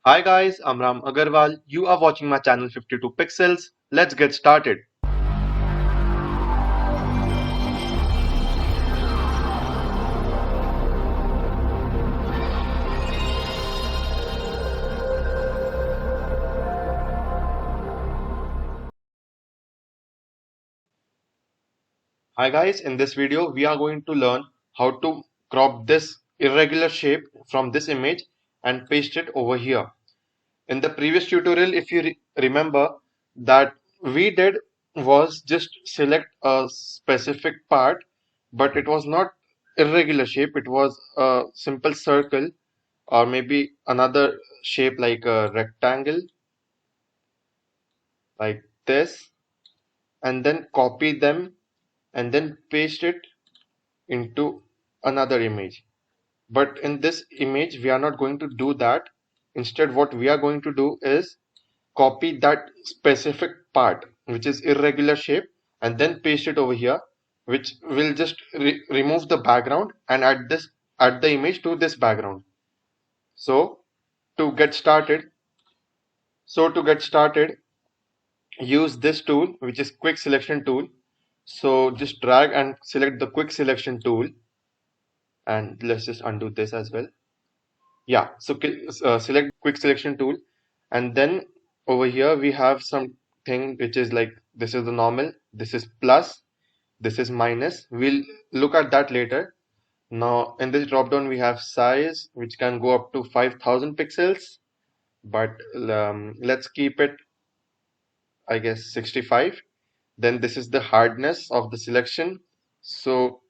Hi guys, I'm Ram Agarwal. You are watching my channel 52 Pixels. Let's get started. Hi guys, in this video we are going to learn how to crop this irregular shape from this image and paste it over here. In the previous tutorial, if you remember, that we did was just select a specific part, but it was not irregular shape, it was a simple circle or maybe another shape like a rectangle like this, and then copy them and then paste it into another image. But in this image we are not going to do that. Instead, what we are going to do is copy that specific part which is irregular shape and then paste it over here, which will just remove the background and add the image to this background. So to get started, use this tool, which is quick selection tool. So just drag and select the quick selection tool, and let's just undo this as well. Yeah, so select quick selection tool, and then over here we have something which is like, this is the normal, this is plus, this is minus. We'll look at that later. Now in this drop down we have size, which can go up to 5000 pixels, but let's keep it, I guess, 65. Then this is the hardness of the selection. So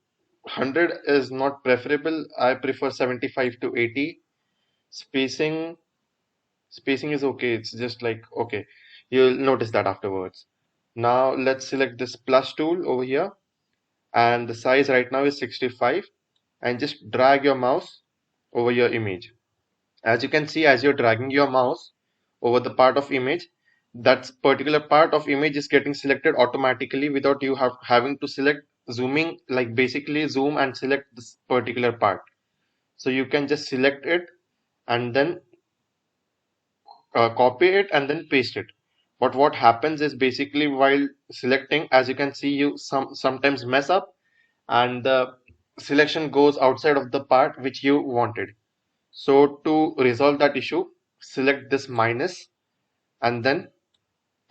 100 is not preferable. I prefer 75 to 80. Spacing spacing is okay. It's just like, okay. You'll notice that afterwards. Now let's select this plus tool over here, and the size right now is 65, and just drag your mouse over your image. As you can see, as you're dragging your mouse over the part of image, that particular part of image is getting selected automatically without you having to select zooming, like basically zoom and select this particular part. So you can just select it and then copy it and then paste it. But what happens is, basically while selecting, as you can see, you sometimes mess up and the selection goes outside of the part which you wanted. So to resolve that issue, select this minus and then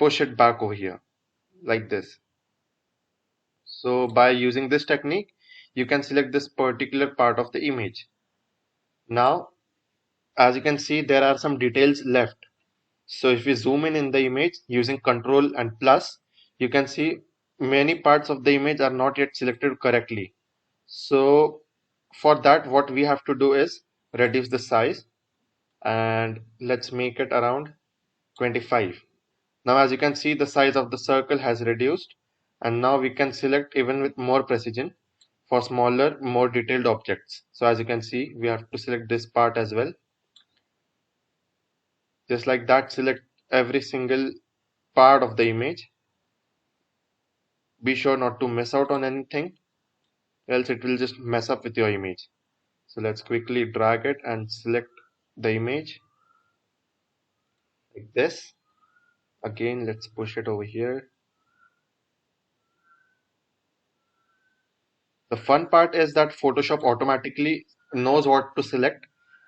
push it back over here like this. So by using this technique, you can select this particular part of the image. Now, as you can see, there are some details left. So if we zoom in the image using Control and plus, you can see many parts of the image are not yet selected correctly. So for that, what we have to do is reduce the size, and let's make it around 25. Now as you can see, the size of the circle has reduced, and now we can select even with more precision for smaller, more detailed objects. So as you can see, we have to select this part as well. Just like that, select every single part of the image. Be sure not to miss out on anything, else it will just mess up with your image. So let's quickly drag it and select the image like this. Again, let's push it over here. The fun part is that Photoshop automatically knows what to select,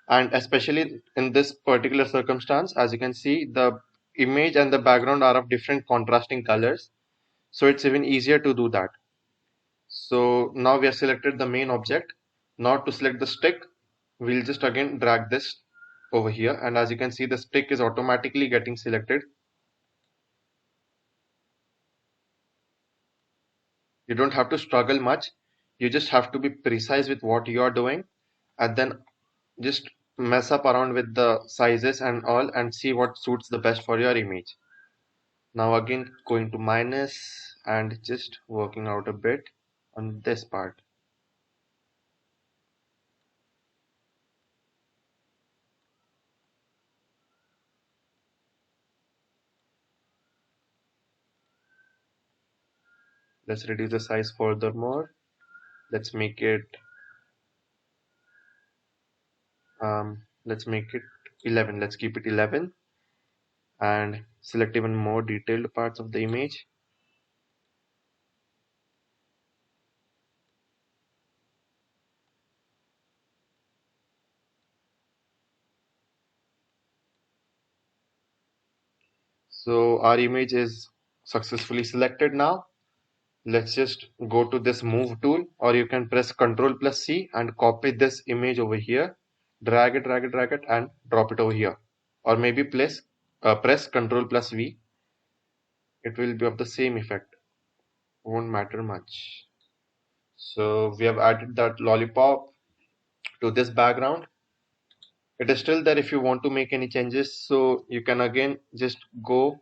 and especially in this particular circumstance, as you can see, the image and the background are of different contrasting colors, so it's even easier to do that. So now we have selected the main object. Now to select the stick, we'll just again drag this over here, and as you can see, the stick is automatically getting selected. You don't have to struggle much. You just have to be precise with what you are doing, and then just mess up around with the sizes and all and see what suits the best for your image. Now again, going to minus and just working out a bit on this part. Let's reduce the size furthermore. Let's make it let's make it 11. Let's keep it 11 and select even more detailed parts of the image. So our image is successfully selected now. Let's just go to this move tool, or you can press Ctrl plus C and copy this image over here. Drag it, drag it, drag it, and drop it over here. Or maybe press Ctrl plus V. It will be of the same effect. Won't matter much. So we have added that lollipop to this background. It is still there if you want to make any changes. So you can again just go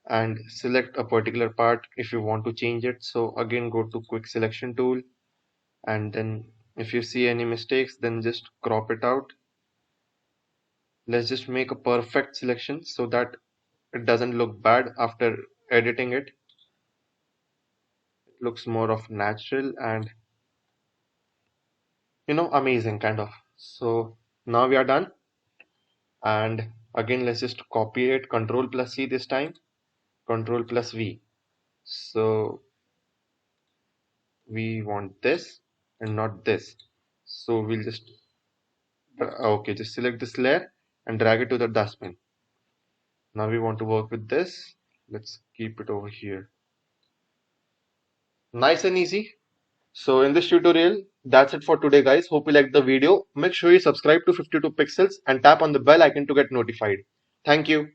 and select a particular part if you want to change it. So again, go to quick selection tool, and then if you see any mistakes, then just crop it out. Let's just make a perfect selection so that it doesn't look bad after editing it. It looks more of natural and amazing kind of. So now we are done, and again let's just copy it, Control plus C this time, Control plus V. So we want this and not this. So we'll just okay, just select this layer and drag it to the dustbin. Now we want to work with this. Let's keep it over here. Nice and easy. So in this tutorial, that's it for today, guys. Hope you liked the video. Make sure you subscribe to 52 Pixels and tap on the bell icon to get notified. Thank you.